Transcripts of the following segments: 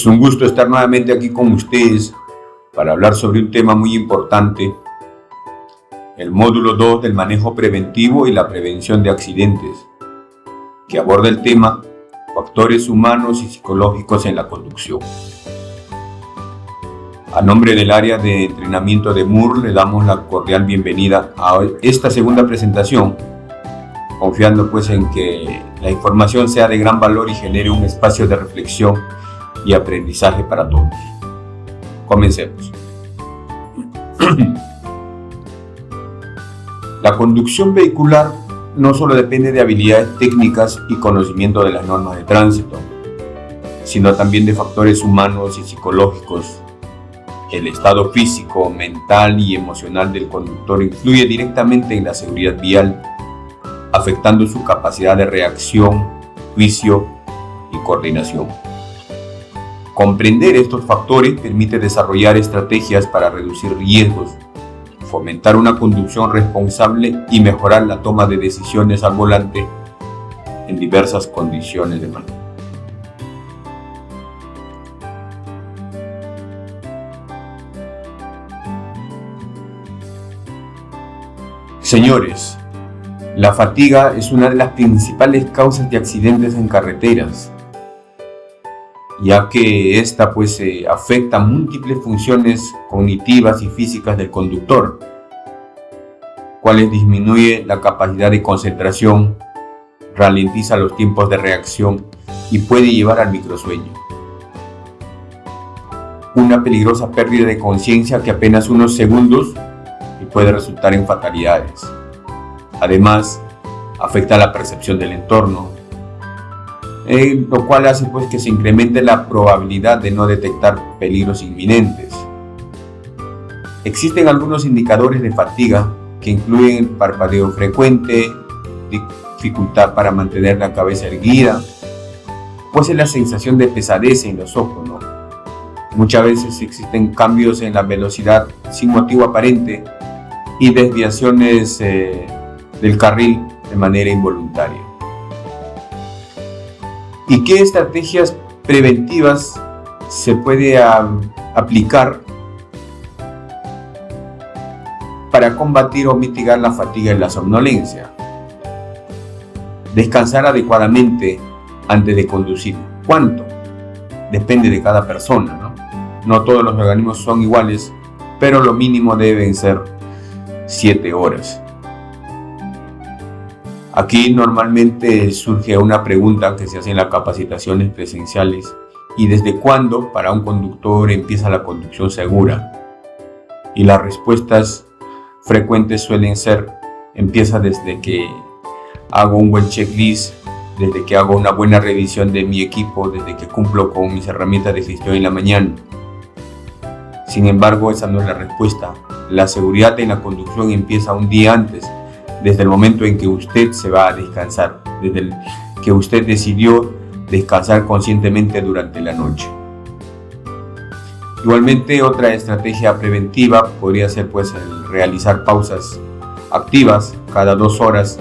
Es un gusto estar nuevamente aquí con ustedes para hablar sobre un tema muy importante, el módulo 2 del manejo preventivo y la prevención de accidentes, que aborda el tema factores humanos y psicológicos en la conducción. A nombre del área de entrenamiento de MUR le damos la cordial bienvenida a esta segunda presentación, confiando pues en que la información sea de gran valor y genere un espacio de reflexión y aprendizaje para todos. Comencemos. La conducción vehicular no solo depende de habilidades técnicas y conocimiento de las normas de tránsito, sino también de factores humanos y psicológicos. El estado físico, mental y emocional del conductor influye directamente en la seguridad vial, afectando su capacidad de reacción, juicio y coordinación. Comprender estos factores permite desarrollar estrategias para reducir riesgos, fomentar una conducción responsable y mejorar la toma de decisiones al volante en diversas condiciones de manejo. Señores, la fatiga es una de las principales causas de accidentes en carreteras, ya que esta afecta múltiples funciones cognitivas y físicas del conductor, cuales disminuye la capacidad de concentración, ralentiza los tiempos de reacción y puede llevar al microsueño. Una peligrosa pérdida de conciencia que apenas unos segundos y puede resultar en fatalidades. Además, afecta la percepción del entorno, lo cual hace que se incremente la probabilidad de no detectar peligros inminentes. Existen algunos indicadores de fatiga que incluyen parpadeo frecuente, dificultad para mantener la cabeza erguida, es la sensación de pesadez en los ojos, ¿no? Muchas veces existen cambios en la velocidad sin motivo aparente y desviaciones del carril de manera involuntaria. ¿Y qué estrategias preventivas se puede aplicar para combatir o mitigar la fatiga y la somnolencia? Descansar adecuadamente antes de conducir. ¿Cuánto? Depende de cada persona, ¿no? No todos los organismos son iguales, pero lo mínimo deben ser 7 horas. Aquí normalmente surge una pregunta que se hace en las capacitaciones presenciales: ¿y desde cuándo para un conductor empieza la conducción segura? Y las respuestas frecuentes suelen ser: empieza desde que hago un buen checklist, desde que hago una buena revisión de mi equipo, desde que cumplo con mis herramientas de gestión en la mañana. Sin embargo, esa no es la respuesta. La seguridad en la conducción empieza un día antes, desde el momento en que usted se va a descansar, desde el que usted decidió descansar conscientemente durante la noche. Igualmente, otra estrategia preventiva podría ser el realizar pausas activas cada 2 horas,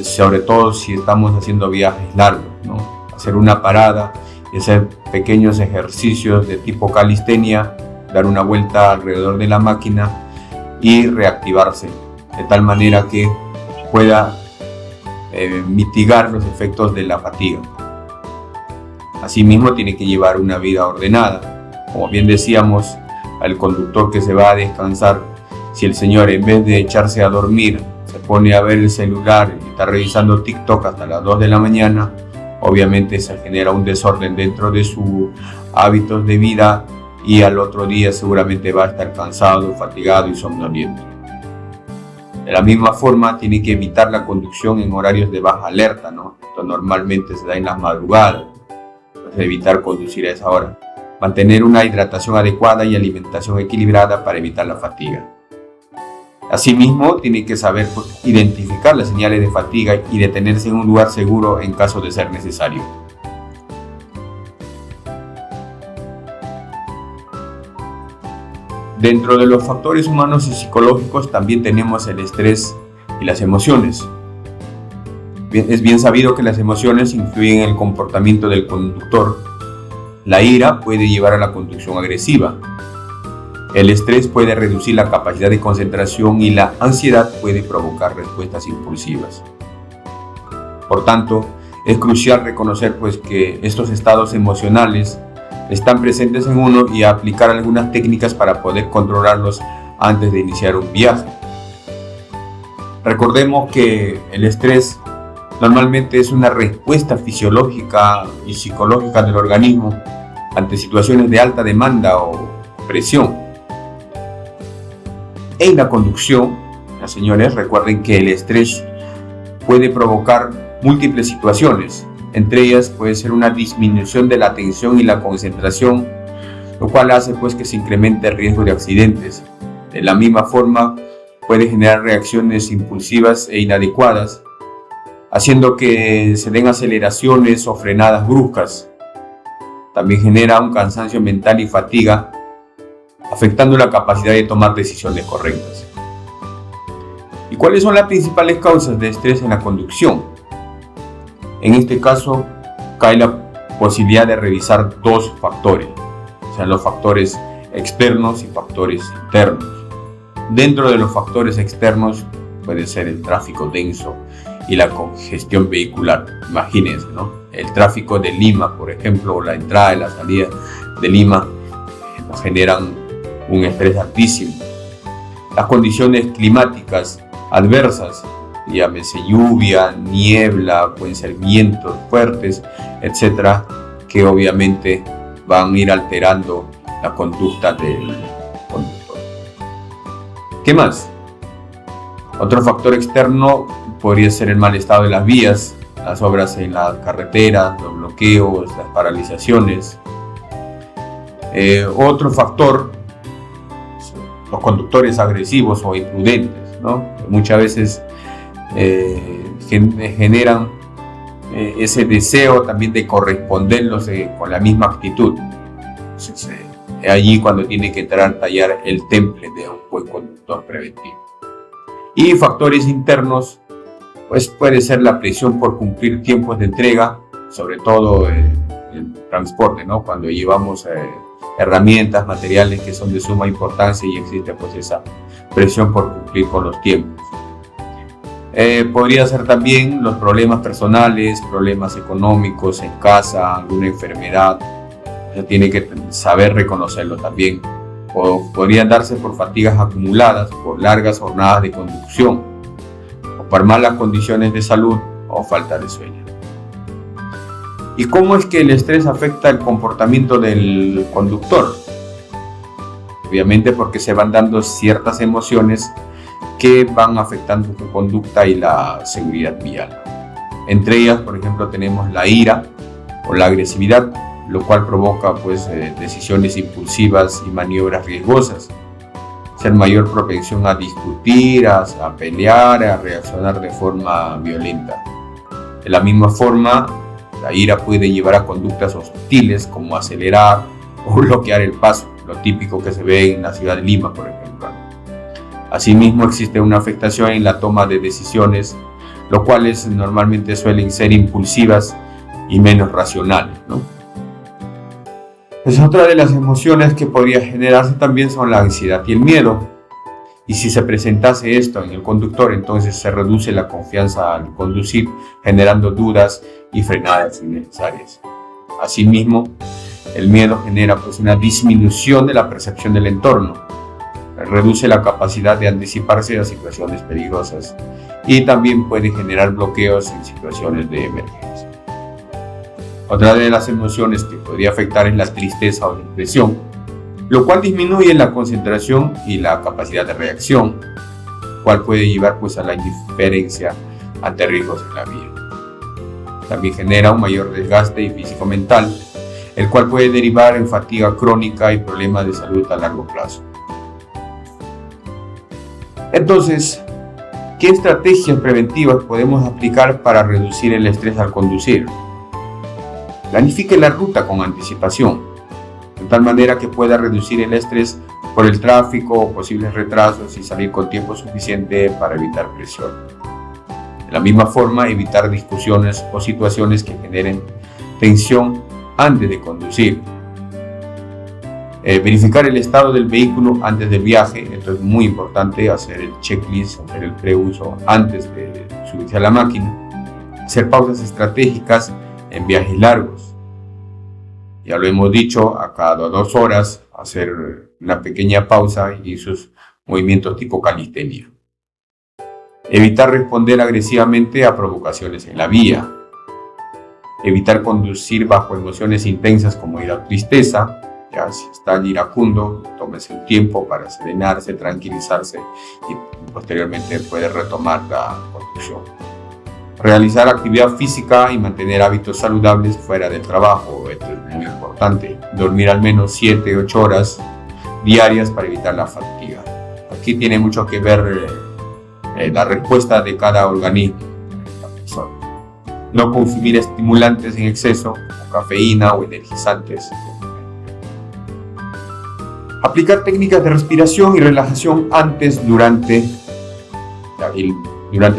sobre todo si estamos haciendo viajes largos, ¿no? Hacer una parada y hacer pequeños ejercicios de tipo calistenia, dar una vuelta alrededor de la máquina y reactivarse, de tal manera que pueda mitigar los efectos de la fatiga. Asimismo, tiene que llevar una vida ordenada. Como bien decíamos, al conductor que se va a descansar, si el señor en vez de echarse a dormir se pone a ver el celular y está revisando TikTok hasta las 2 de la mañana, obviamente se genera un desorden dentro de sus hábitos de vida y al otro día seguramente va a estar cansado, fatigado y somnoliento. De la misma forma, tiene que evitar la conducción en horarios de baja alerta, ¿no? Esto normalmente se da en las madrugadas, evitar conducir a esa hora. Mantener una hidratación adecuada y alimentación equilibrada para evitar la fatiga. Asimismo, tiene que saber identificar las señales de fatiga y detenerse en un lugar seguro en caso de ser necesario. Dentro de los factores humanos y psicológicos también tenemos el estrés y las emociones. Es bien sabido que las emociones influyen en el comportamiento del conductor. La ira puede llevar a la conducción agresiva. El estrés puede reducir la capacidad de concentración y la ansiedad puede provocar respuestas impulsivas. Por tanto, es crucial reconocer pues que estos estados emocionales están presentes en uno y aplicar algunas técnicas para poder controlarlos antes de iniciar un viaje. Recordemos que el estrés normalmente es una respuesta fisiológica y psicológica del organismo ante situaciones de alta demanda o presión. En la conducción, señores, recuerden que el estrés puede provocar múltiples situaciones. Entre ellas puede ser una disminución de la atención y la concentración, lo cual hace pues que se incremente el riesgo de accidentes. De la misma forma, puede generar reacciones impulsivas e inadecuadas, haciendo que se den aceleraciones o frenadas bruscas. También genera un cansancio mental y fatiga, afectando la capacidad de tomar decisiones correctas. ¿Y cuáles son las principales causas de estrés en la conducción? En este caso, cae la posibilidad de revisar dos factores, o sea, los factores externos y factores internos. Dentro de los factores externos puede ser el tráfico denso y la congestión vehicular. Imagínense, ¿no? El tráfico de Lima, por ejemplo, o la entrada y la salida de Lima nos generan un estrés altísimo. Las condiciones climáticas adversas, llámese lluvia, niebla, pueden ser vientos fuertes, etcétera, que obviamente van a ir alterando la conducta del conductor. ¿Qué más? Otro factor externo podría ser el mal estado de las vías, las obras en las carreteras, los bloqueos, las paralizaciones. Otro factor, los conductores agresivos o imprudentes, ¿no? Muchas veces generan ese deseo también de corresponderlos con la misma actitud. Entonces, allí cuando tiene que entrar a tallar el temple de un buen conductor preventivo. Y factores internos, pues puede ser la presión por cumplir tiempos de entrega, sobre todo el transporte, ¿no? Cuando llevamos herramientas, materiales que son de suma importancia y existe pues esa presión por cumplir con los tiempos. Podría ser también los problemas personales, problemas económicos en casa, alguna enfermedad. O sea, tiene que saber reconocerlo también. Podrían darse por fatigas acumuladas, por largas jornadas de conducción, o por malas condiciones de salud o falta de sueño. ¿Y cómo es que el estrés afecta el comportamiento del conductor? Obviamente porque se van dando ciertas emociones que van afectando su conducta y la seguridad vial. Entre ellas, por ejemplo, tenemos la ira o la agresividad, lo cual provoca pues, decisiones impulsivas y maniobras riesgosas. Ser mayor propensión a discutir, a pelear, a reaccionar de forma violenta. De la misma forma, la ira puede llevar a conductas hostiles como acelerar o bloquear el paso, lo típico que se ve en la ciudad de Lima, por ejemplo. Asimismo, existe una afectación en la toma de decisiones, lo cuales normalmente suelen ser impulsivas y menos racionales, ¿no? Pues otra de las emociones que podría generarse también son la ansiedad y el miedo. Y si se presentase esto en el conductor, entonces se reduce la confianza al conducir, generando dudas y frenadas innecesarias. Asimismo, el miedo genera pues una disminución de la percepción del entorno, reduce la capacidad de anticiparse a situaciones peligrosas y también puede generar bloqueos en situaciones de emergencia. Otra de las emociones que podría afectar es la tristeza o depresión, lo cual disminuye la concentración y la capacidad de reacción, cual puede llevar pues a la indiferencia ante riesgos en la vía. También genera un mayor desgaste físico-mental, el cual puede derivar en fatiga crónica y problemas de salud a largo plazo. Entonces, ¿qué estrategias preventivas podemos aplicar para reducir el estrés al conducir? Planifique la ruta con anticipación, de tal manera que pueda reducir el estrés por el tráfico o posibles retrasos y salir con tiempo suficiente para evitar presión. De la misma forma, evitar discusiones o situaciones que generen tensión antes de conducir. Verificar el estado del vehículo antes del viaje. Esto es muy importante, hacer el checklist, hacer el preuso antes de subirse a la máquina. Hacer pausas estratégicas en viajes largos. Ya lo hemos dicho, a cada 2 horas hacer una pequeña pausa y sus movimientos tipo calistenia. Evitar responder agresivamente a provocaciones en la vía. Evitar conducir bajo emociones intensas como ira o tristeza. Ya, si está iracundo, tómese el tiempo para serenarse, tranquilizarse y posteriormente puede retomar la conducción. Realizar actividad física y mantener hábitos saludables fuera del trabajo. Esto es muy importante. Dormir al menos 7-8 horas diarias para evitar la fatiga. Aquí tiene mucho que ver la respuesta de cada organismo. No consumir estimulantes en exceso, como cafeína o energizantes. Aplicar técnicas de respiración y relajación antes, durante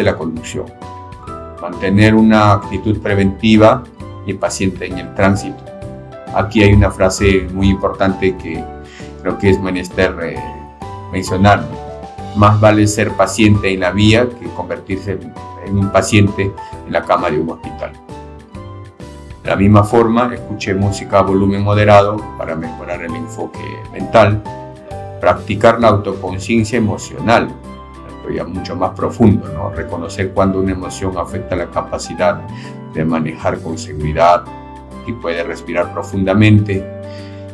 la conducción. Mantener una actitud preventiva y paciente en el tránsito. Aquí hay una frase muy importante que creo que es menester mencionar. Más vale ser paciente en la vía que convertirse en un paciente en la cama de un hospital. De la misma forma, escuche música a volumen moderado para mejorar el enfoque mental. Practicar la autoconciencia emocional, esto ya mucho más profundo, ¿no? Reconocer cuando una emoción afecta la capacidad de manejar con seguridad y puede respirar profundamente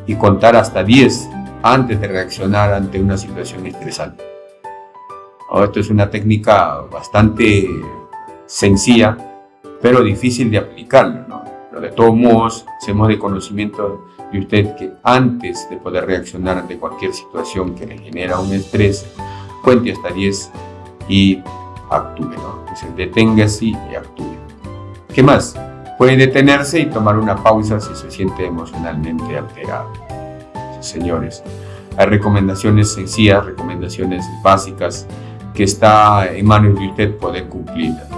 y contar hasta 10 antes de reaccionar ante una situación estresante. Esto es una técnica bastante sencilla, pero difícil de aplicarla, ¿no? Pero de todos modos, hacemos de conocimiento de usted que antes de poder reaccionar ante cualquier situación que le genera un estrés, cuente hasta 10 y actúe, ¿no? Deténgase y actúe. ¿Qué más? Puede detenerse y tomar una pausa si se siente emocionalmente alterado. Señores, hay recomendaciones sencillas, recomendaciones básicas que está en manos de usted poder cumplirlas.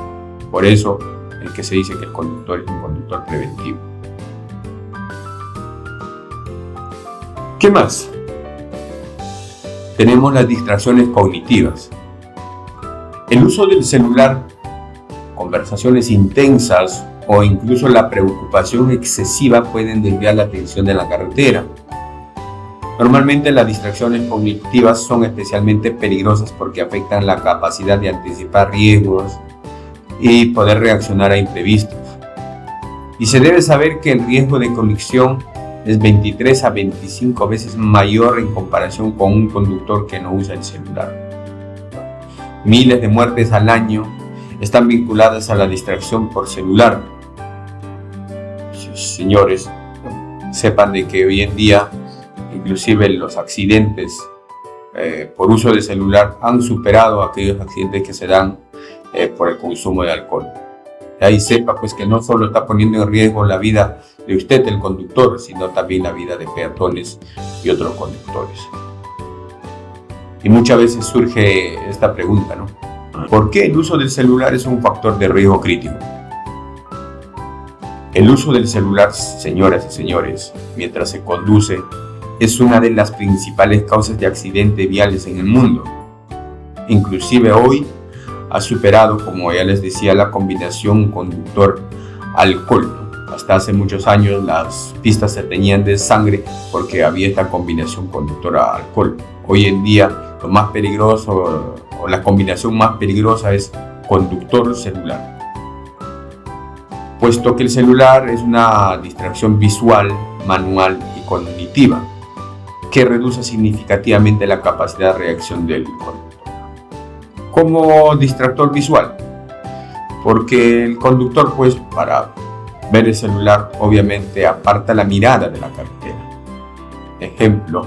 Por eso es que se dice que el conductor es un conductor preventivo. ¿Qué más? Tenemos las distracciones cognitivas. El uso del celular, conversaciones intensas o incluso la preocupación excesiva pueden desviar la atención de la carretera. Normalmente las distracciones cognitivas son especialmente peligrosas porque afectan la capacidad de anticipar riesgos y poder reaccionar a imprevistos. Y se debe saber que el riesgo de colisión es 23 a 25 veces mayor en comparación con un conductor que no usa el celular. Miles de muertes al año están vinculadas a la distracción por celular. Señores, sepan de que hoy en día inclusive los accidentes por uso de celular han superado aquellos accidentes que se dan por el consumo de alcohol. De ahí sepa pues que no solo está poniendo en riesgo la vida de usted, el conductor, sino también la vida de peatones y otros conductores. Y muchas veces surge esta pregunta, ¿no? ¿Por qué el uso del celular es un factor de riesgo crítico? El uso del celular, señoras y señores, mientras se conduce, es una de las principales causas de accidentes viales en el mundo. Inclusive hoy ha superado, como ya les decía, la combinación conductor-alcohol. Hasta hace muchos años las pistas se teñían de sangre porque había esta combinación conductor-alcohol. Hoy en día lo más peligroso o la combinación más peligrosa es conductor-celular. Puesto que el celular es una distracción visual, manual y cognitiva que reduce significativamente la capacidad de reacción del conductor. Como distractor visual, porque el conductor pues para ver el celular obviamente aparta la mirada de la carretera. Ejemplo,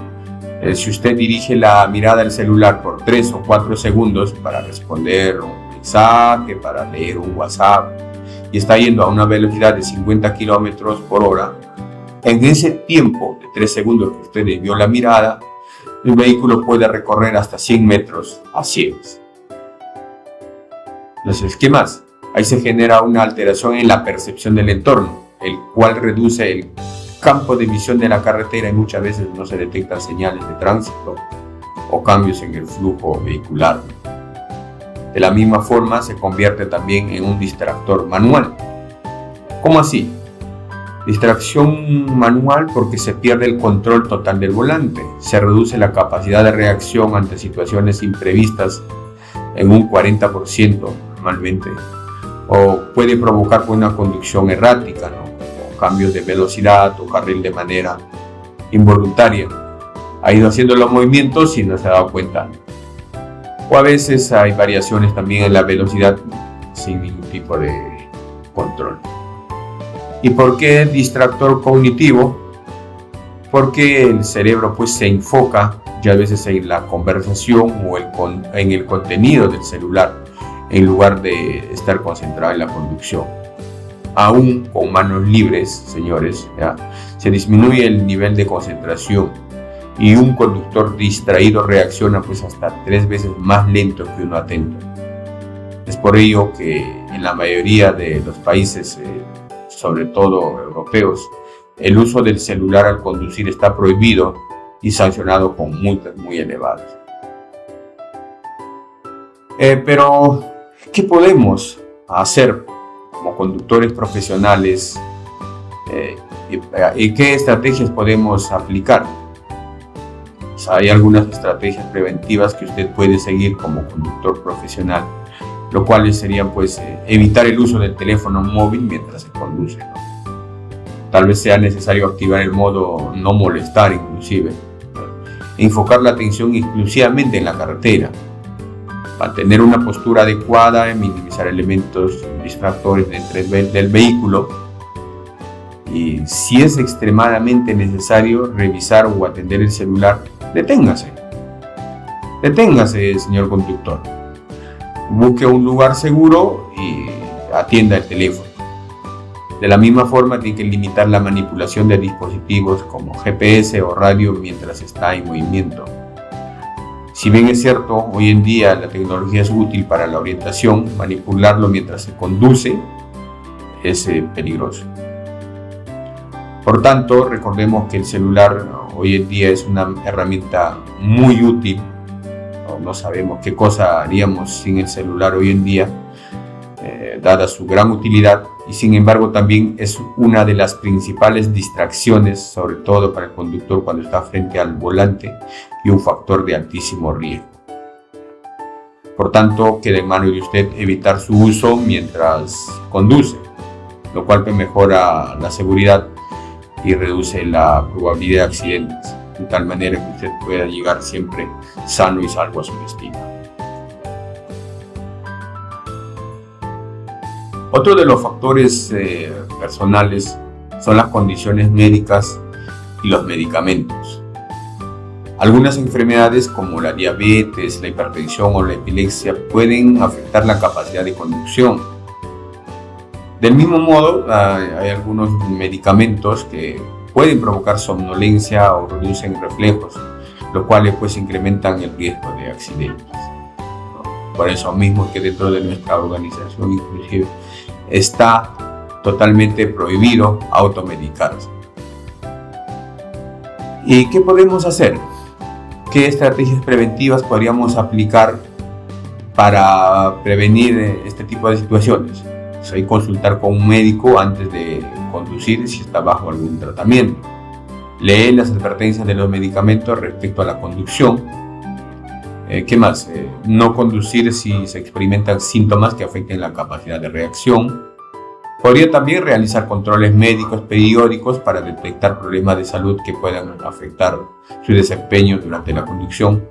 si usted dirige la mirada del celular por 3 o 4 segundos para responder un mensaje, para leer un WhatsApp y está yendo a una velocidad de 50 km por hora, en ese tiempo de 3 segundos que usted desvió la mirada, el vehículo puede recorrer hasta 100 metros a ciegas. Entonces, ¿qué más? Ahí se genera una alteración en la percepción del entorno, el cual reduce campo de visión de la carretera y muchas veces no se detectan señales de tránsito o cambios en el flujo vehicular. De la misma forma, se convierte también en un distractor manual. ¿Cómo así? Distracción manual porque se pierde el control total del volante, se reduce la capacidad de reacción ante situaciones imprevistas en un 40% normalmente, o puede provocar una conducción errática, ¿no? O cambios de velocidad o carril de manera involuntaria. Ha ido haciendo los movimientos y no se ha dado cuenta. O a veces hay variaciones también en la velocidad sin ningún tipo de control. ¿Y por qué distractor cognitivo? Porque el cerebro pues se enfoca ya a veces en la conversación o en el contenido del celular en lugar de estar concentrado en la conducción. Aún con manos libres, señores, ¿ya? Se disminuye el nivel de concentración y un conductor distraído reacciona pues hasta 3 veces más lento que uno atento. Es por ello que en la mayoría de los países, sobre todo europeos, el uso del celular al conducir está prohibido y sancionado con multas muy elevadas. Pero, ¿qué podemos hacer como conductores profesionales? ¿Y qué estrategias podemos aplicar? Pues hay algunas estrategias preventivas que usted puede seguir como conductor profesional, lo cual serían pues evitar el uso del teléfono móvil mientras se conduce, ¿no? Tal vez sea necesario activar el modo no molestar inclusive, enfocar la atención exclusivamente en la carretera, mantener una postura adecuada, minimizar elementos distractores del vehículo y si es extremadamente necesario revisar o atender el celular, deténgase, señor conductor. Busque un lugar seguro y atienda el teléfono. De la misma forma, tiene que limitar la manipulación de dispositivos como GPS o radio mientras está en movimiento. Si bien es cierto, hoy en día la tecnología es útil para la orientación, manipularlo mientras se conduce es peligroso. Por tanto, recordemos que el celular hoy en día es una herramienta muy útil. No sabemos qué cosa haríamos sin el celular hoy en día, dada su gran utilidad, y sin embargo también es una de las principales distracciones, sobre todo para el conductor cuando está frente al volante, y un factor de altísimo riesgo. Por tanto, queda en manos de usted evitar su uso mientras conduce, lo cual mejora la seguridad y reduce la probabilidad de accidentes, de tal manera que usted pueda llegar siempre sano y salvo a su destino. Otro de los factores personales son las condiciones médicas y los medicamentos. Algunas enfermedades como la diabetes, la hipertensión o la epilepsia pueden afectar la capacidad de conducción. Del mismo modo, hay algunos medicamentos que pueden provocar somnolencia o reducen reflejos, los cuales pues incrementan el riesgo de accidentes. Por eso mismo es que dentro de nuestra organización inclusive está totalmente prohibido automedicarse. ¿Y qué podemos hacer? ¿Qué estrategias preventivas podríamos aplicar para prevenir este tipo de situaciones? Pues hay que consultar con un médico antes de conducir si está bajo algún tratamiento. Lee las advertencias de los medicamentos respecto a la conducción. ¿Qué más? No conducir si se experimentan síntomas que afecten la capacidad de reacción. Podría también realizar controles médicos periódicos para detectar problemas de salud que puedan afectar su desempeño durante la conducción.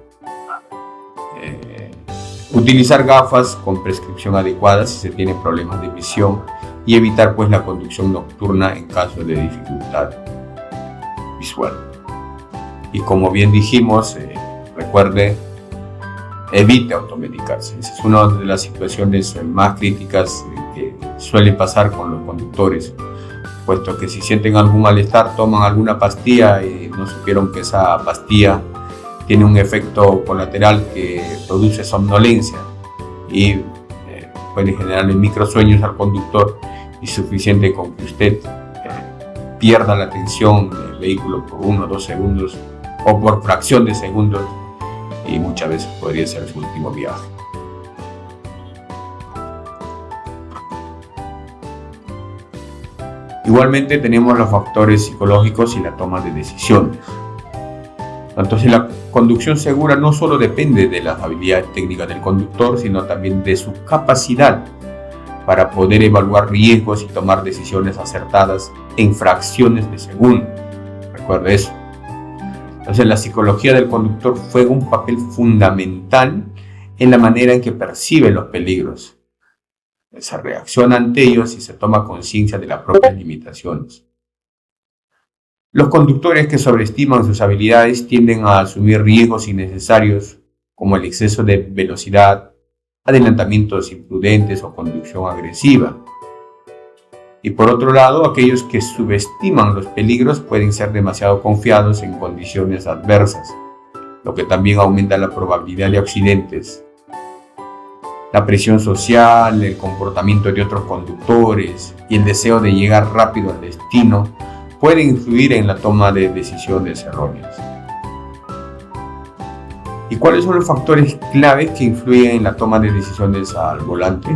Utilizar gafas con prescripción adecuada si se tienen problemas de visión y evitar pues la conducción nocturna en caso de dificultad visual. Y como bien dijimos, recuerde, evite automedicarse. Esa es una de las situaciones más críticas que suele pasar con los conductores, puesto que si sienten algún malestar, toman alguna pastilla y no supieron que esa pastilla tiene un efecto colateral que produce somnolencia y puede generarle microsueños al conductor, y suficiente con que usted pierda la atención del vehículo por 1 o 2 segundos o por fracción de segundos, y muchas veces podría ser su último viaje. Igualmente tenemos los factores psicológicos y la toma de decisiones. Entonces la conducción segura no solo depende de las habilidades técnicas del conductor, sino también de su capacidad para poder evaluar riesgos y tomar decisiones acertadas en fracciones de segundo. Recuerda eso. Entonces la psicología del conductor juega un papel fundamental en la manera en que percibe los peligros, se reacciona ante ellos y se toma conciencia de las propias limitaciones. Los conductores que sobreestiman sus habilidades tienden a asumir riesgos innecesarios como el exceso de velocidad, adelantamientos imprudentes o conducción agresiva. Y por otro lado, aquellos que subestiman los peligros pueden ser demasiado confiados en condiciones adversas, lo que también aumenta la probabilidad de accidentes. La presión social, el comportamiento de otros conductores y el deseo de llegar rápido al destino pueden influir en la toma de decisiones erróneas. ¿Y cuáles son los factores claves que influyen en la toma de decisiones al volante?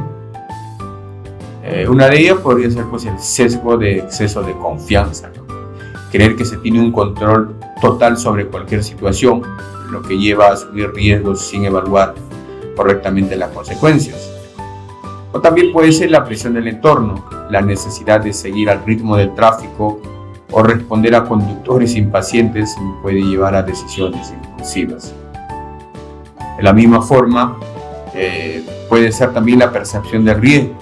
Una de ellas podría ser el sesgo de exceso de confianza, ¿no? Creer que se tiene un control total sobre cualquier situación, lo que lleva a asumir riesgos sin evaluar correctamente las consecuencias. O también puede ser la presión del entorno, la necesidad de seguir al ritmo del tráfico o responder a conductores impacientes puede llevar a decisiones impulsivas. De la misma forma, puede ser también la percepción del riesgo.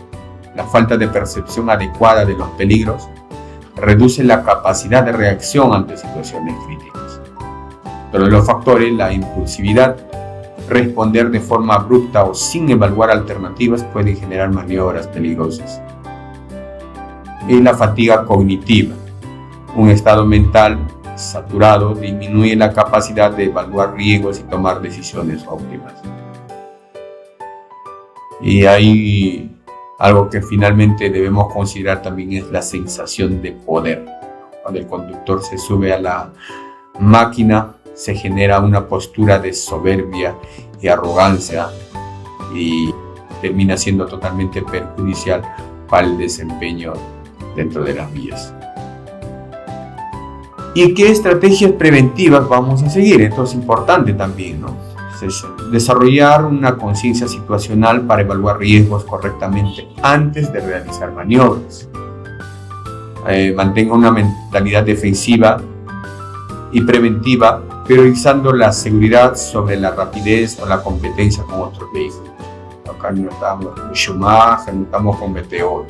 La falta de percepción adecuada de los peligros reduce la capacidad de reacción ante situaciones críticas. Pero los factores, la impulsividad, responder de forma abrupta o sin evaluar alternativas pueden generar maniobras peligrosas. Y la fatiga cognitiva. Un estado mental saturado disminuye la capacidad de evaluar riesgos y tomar decisiones óptimas. Y hay algo que finalmente debemos considerar también, es la sensación de poder. Cuando el conductor se sube a la máquina, se genera una postura de soberbia y arrogancia y termina siendo totalmente perjudicial para el desempeño dentro de las vías. ¿Y qué estrategias preventivas vamos a seguir? Esto es importante también, ¿no? Desarrollar una conciencia situacional para evaluar riesgos correctamente antes de realizar maniobras. Mantenga una mentalidad defensiva y preventiva, priorizando la seguridad sobre la rapidez o la competencia con otros vehículos. Acá no estamos con Schumacher, no estamos con BTO.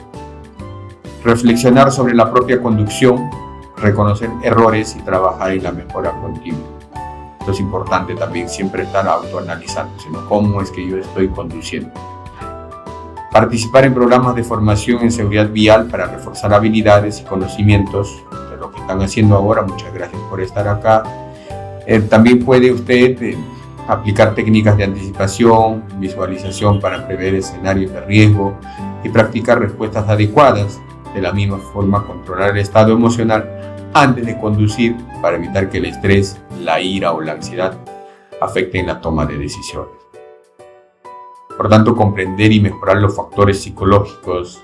Reflexionar sobre la propia conducción, reconocer errores y trabajar en la mejora continua. Esto es importante también, siempre estar autoanalizándose, ¿no? ¿Cómo es que yo estoy conduciendo? Participar en programas de formación en seguridad vial para reforzar habilidades y conocimientos de lo que están haciendo ahora. Muchas gracias por estar acá. También puede usted aplicar técnicas de anticipación, visualización para prever escenarios de riesgo y practicar respuestas adecuadas. De la misma forma, controlar el estado emocional antes de conducir para evitar que el estrés, la ira o la ansiedad afecten la toma de decisiones. Por tanto, comprender y mejorar los factores psicológicos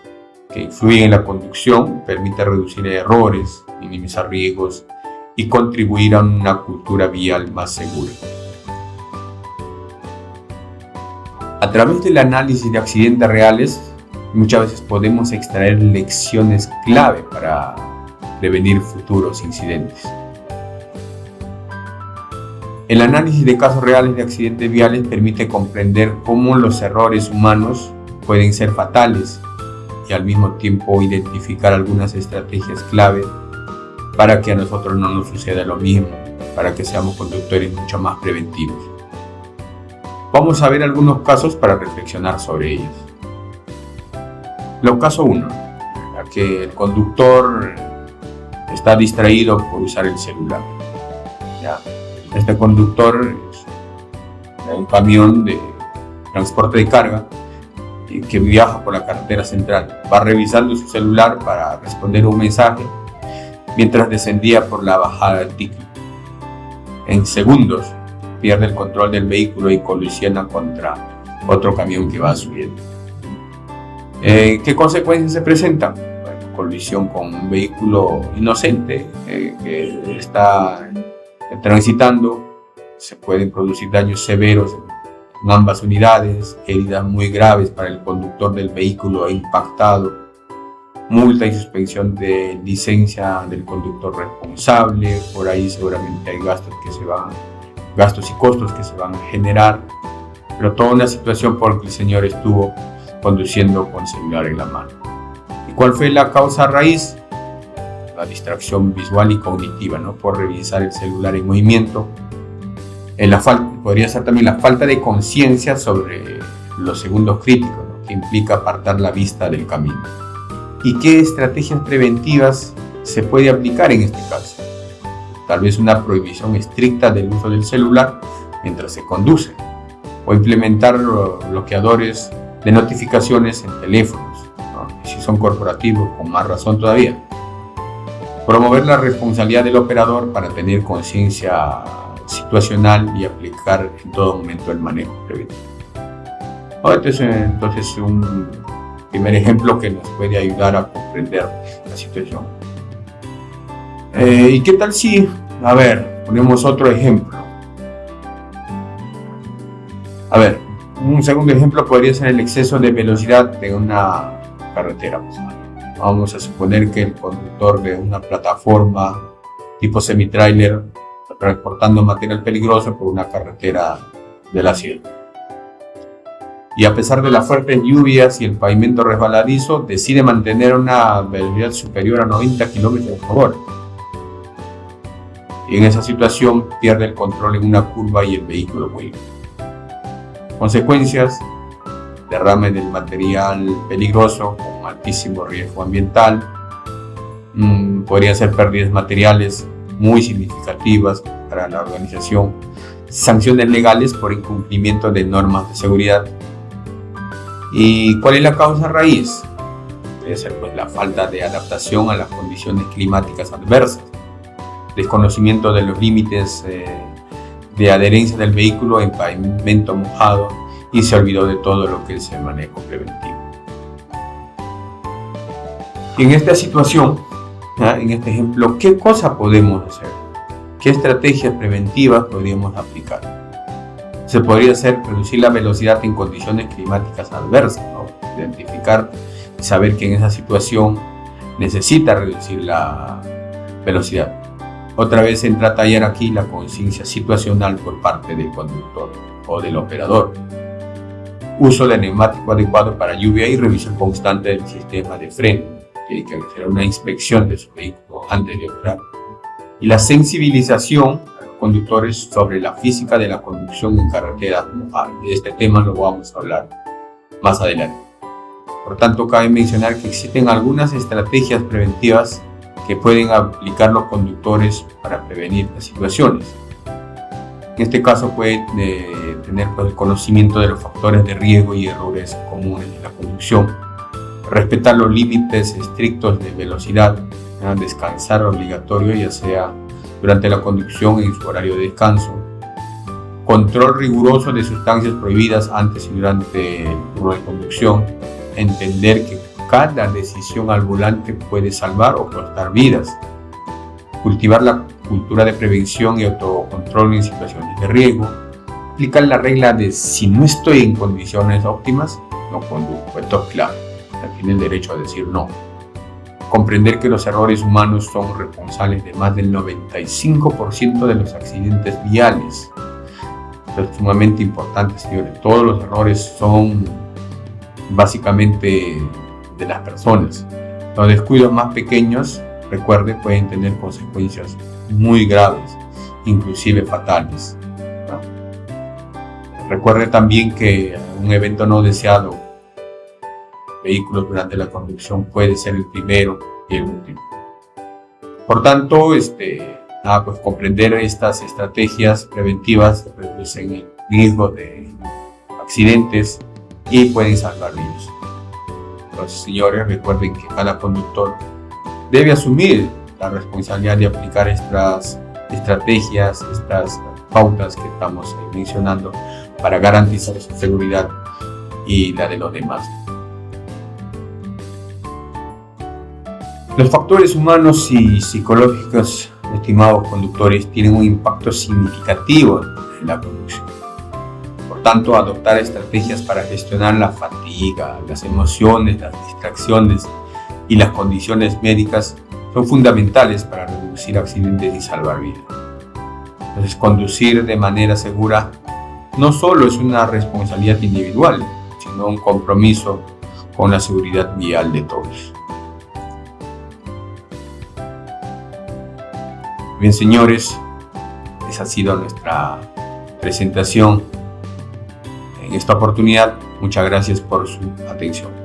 que influyen en la conducción permite reducir errores, minimizar riesgos y contribuir a una cultura vial más segura. A través del análisis de accidentes reales, muchas veces podemos extraer lecciones clave para prevenir futuros incidentes. El análisis de casos reales de accidentes viales permite comprender cómo los errores humanos pueden ser fatales y al mismo tiempo identificar algunas estrategias clave para que a nosotros no nos suceda lo mismo, para que seamos conductores mucho más preventivos. Vamos a ver algunos casos para reflexionar sobre ellos. Caso 1, que el conductor está distraído por usar el celular. ¿Ya? Este conductor es un camión de transporte de carga que viaja por la carretera central. Va revisando su celular para responder un mensaje mientras descendía por la bajada del Ticlo. En segundos pierde el control del vehículo y colisiona contra otro camión que va subiendo. ¿Qué consecuencias se presentan? Bueno, colisión con un vehículo inocente que está transitando. Se pueden producir daños severos en ambas unidades, heridas muy graves para el conductor del vehículo impactado, multa y suspensión de licencia del conductor responsable. Por ahí seguramente hay gastos y costos que se van a generar, pero toda una situación porque el señor estuvo conduciendo con celular en la mano. ¿Y cuál fue la causa raíz? La distracción visual y cognitiva, ¿no? Por revisar el celular en movimiento. Podría ser también la falta de conciencia sobre los segundos críticos, ¿no? Que implica apartar la vista del camino. ¿Y qué estrategias preventivas se puede aplicar en este caso? Tal vez una prohibición estricta del uso del celular mientras se conduce, o implementar bloqueadores de notificaciones en teléfonos, ¿no? Si son corporativos, con más razón todavía. Promover la responsabilidad del operador para tener conciencia situacional y aplicar en todo momento el manejo preventivo. Entonces un primer ejemplo que nos puede ayudar a comprender la situación. ¿Y qué tal si, ponemos otro ejemplo? Un segundo ejemplo podría ser el exceso de velocidad de una carretera. Vamos a suponer que el conductor de una plataforma tipo semi-trailer está transportando material peligroso por una carretera de la ciudad. Y a pesar de las fuertes lluvias y el pavimento resbaladizo, decide mantener una velocidad superior a 90 km por hora. Y en esa situación pierde el control en una curva y el vehículo vuelve. Consecuencias: derrame del material peligroso con altísimo riesgo ambiental. Podrían ser pérdidas materiales muy significativas para la organización, sanciones legales por incumplimiento de normas de seguridad. ¿Y cuál es la causa raíz? Puede ser la falta de adaptación a las condiciones climáticas adversas, desconocimiento de los límites de adherencia del vehículo en pavimento mojado, y se olvidó de todo lo que es el manejo preventivo. Y en esta situación, en este ejemplo, ¿qué cosa podemos hacer? ¿Qué estrategias preventivas podríamos aplicar? Se podría hacer reducir la velocidad en condiciones climáticas adversas, ¿no? Identificar y saber que en esa situación necesita reducir la velocidad. Otra vez entra a tallar aquí la conciencia situacional por parte del conductor o del operador. Uso de neumático adecuado para lluvia y revisión constante del sistema de freno. Tiene que hacer una inspección de su vehículo antes de operar. Y la sensibilización a los conductores sobre la física de la conducción en carreteras mojadas. De este tema lo vamos a hablar más adelante. Por tanto, cabe mencionar que existen algunas estrategias preventivas que pueden aplicar los conductores para prevenir las situaciones. En este caso pueden tener el conocimiento de los factores de riesgo y errores comunes en la conducción, respetar los límites estrictos de velocidad, descansar obligatorio ya sea durante la conducción en su horario de descanso, control riguroso de sustancias prohibidas antes y durante el turno de conducción, entender que cada decisión al volante puede salvar o costar vidas, cultivar la cultura de prevención y autocontrol en situaciones de riesgo, aplicar la regla de si no estoy en condiciones óptimas, no conduzco. Esto es claro, tiene el derecho a decir no. Comprender que los errores humanos son responsables de más del 95% de los accidentes viales. Esto es sumamente importante, señores. Todos los errores son básicamente de las personas. Los descuidos más pequeños, recuerde, pueden tener consecuencias muy graves, inclusive fatales. Recuerde también que un evento no deseado, vehículos durante la conducción, puede ser el primero y el último. Por tanto, comprender estas estrategias preventivas reducen el riesgo de accidentes y pueden salvar vidas. Entonces, señores, recuerden que cada conductor debe asumir la responsabilidad de aplicar estas estrategias, estas pautas que estamos mencionando para garantizar su seguridad y la de los demás. Los factores humanos y psicológicos, estimados conductores, tienen un impacto significativo en la conducción. Por tanto, adoptar estrategias para gestionar la fatiga, las emociones, las distracciones y las condiciones médicas son fundamentales para reducir accidentes y salvar vidas. Entonces, conducir de manera segura no solo es una responsabilidad individual, sino un compromiso con la seguridad vial de todos. Bien, señores, esa ha sido nuestra presentación en esta oportunidad. Muchas gracias por su atención.